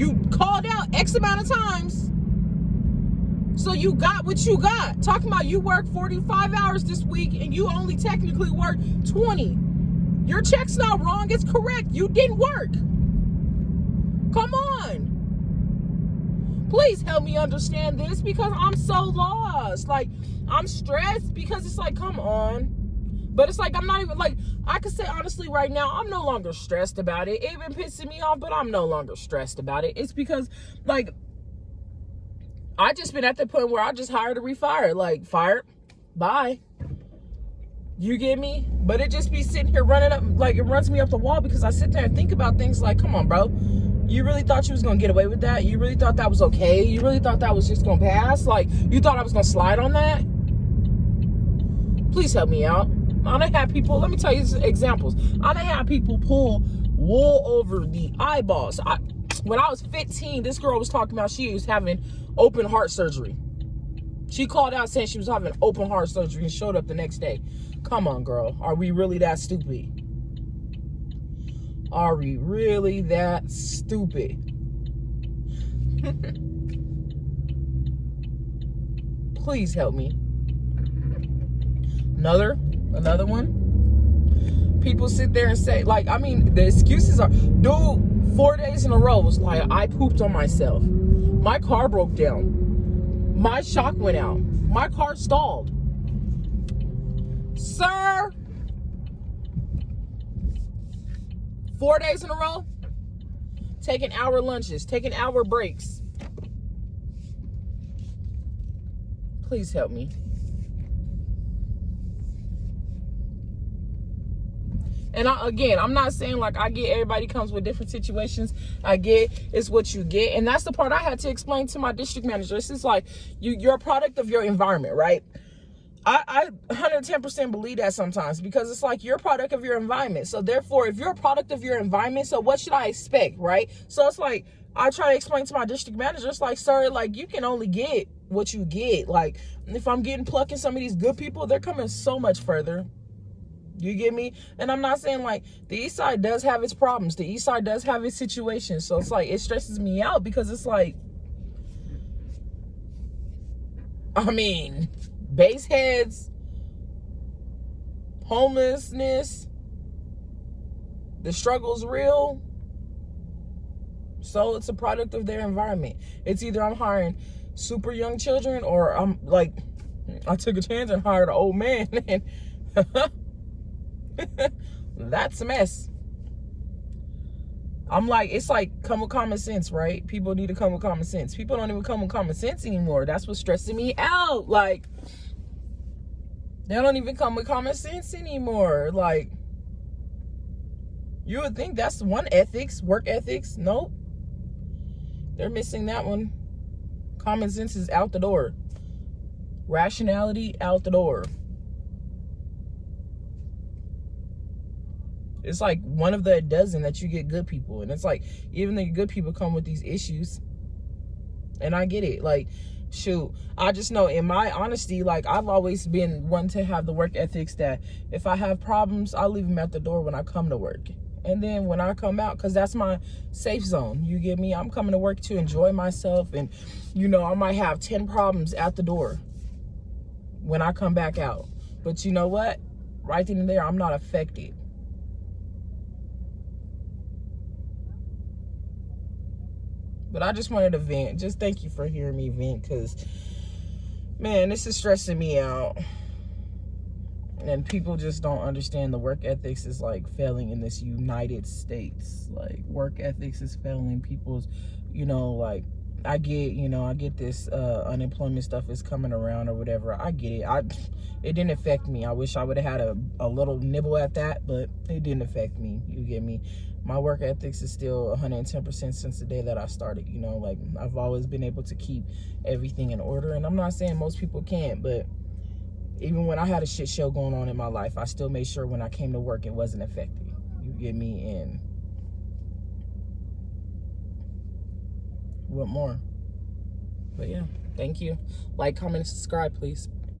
You called out X amount of times. So you got what you got. Talking about you worked 45 hours this week and you only technically worked 20. Your check's not wrong. It's correct. You didn't work. Come on. Please help me understand this, because I'm so lost. Like, I'm stressed because it's like, come on. But it's like, I'm not even, like, I could say honestly right now, I'm no longer stressed about it. It been pissing me off, but I'm no longer stressed about it. It's because, like, I just been at the point where I just hired a refire. Like, fired, bye. You get me? But it just be sitting here running up, like, it runs me up the wall, because I sit there and think about things like, come on, bro. You really thought you was going to get away with that? You really thought that was okay? You really thought that was just going to pass? Like, you thought I was going to slide on that? Please help me out. I done had people, let me tell you some examples. I done had people pull wool over the eyeballs. When I was 15, this girl was talking about she was having open heart surgery. She called out saying she was having open heart surgery and showed up the next day. Come on, girl. Are we really that stupid? Are we really that stupid? Please help me. Another one. People sit there and say, like, I mean, the excuses are, dude, 4 days in a row was like, I pooped on myself. My car broke down. My shock went out. My car stalled. Sir, 4 days in a row, taking hour lunches, taking hour breaks. Please help me. And I'm not saying, like, I get everybody comes with different situations. I get it's what you get. And that's the part I had to explain to my district manager. This is like, you're a product of your environment, right? I 110% believe that sometimes, because it's like you're a product of your environment. So therefore, if you're a product of your environment, so what should I expect, right? So it's like, I try to explain to my district manager, it's like, sir, like, you can only get what you get. Like, if I'm getting plucking some of these good people, they're coming so much further. You get me? And I'm not saying, like, the East Side does have its problems. The East Side does have its situations. So it's like, it stresses me out, because it's like, I mean, base heads, homelessness, the struggle's real. So it's a product of their environment. It's either I'm hiring super young children, or I'm like, I took a chance and hired an old man. And that's a mess. I'm like, it's like, come with common sense, right? People need to come with common sense. People don't even come with common sense anymore. That's what's stressing me out. Like, they don't even come with common sense anymore. Like, you would think that's one ethics, work ethics. Nope. They're missing that one. Common sense is out the door. Rationality out the door. It's like one of the dozen that you get good people. And it's like, even the good people come with these issues. And I get it. Like, shoot, I just know, in my honesty, like, I've always been one to have the work ethics that if I have problems, I'll leave them at the door when I come to work. And then when I come out, because that's my safe zone, you get me? I'm coming to work to enjoy myself. And, you know, I might have 10 problems at the door when I come back out. But you know what? Right then and there, I'm not affected. But I just wanted to vent. Just thank you for hearing me vent, because, man, this is stressing me out. And people just don't understand the work ethics is, like, failing in this United States. Like, work ethics is failing. People's, you know, like, I get this unemployment stuff is coming around or whatever. I get it. It didn't affect me. I wish I would have had a little nibble at that, but it didn't affect me. You get me? My work ethics is still 110% since the day that I started. You know, like, I've always been able to keep everything in order. And I'm not saying most people can't, but even when I had a shit show going on in my life, I still made sure when I came to work, it wasn't affected. You get me? And what more? But yeah, thank you. Like, comment, and subscribe, please.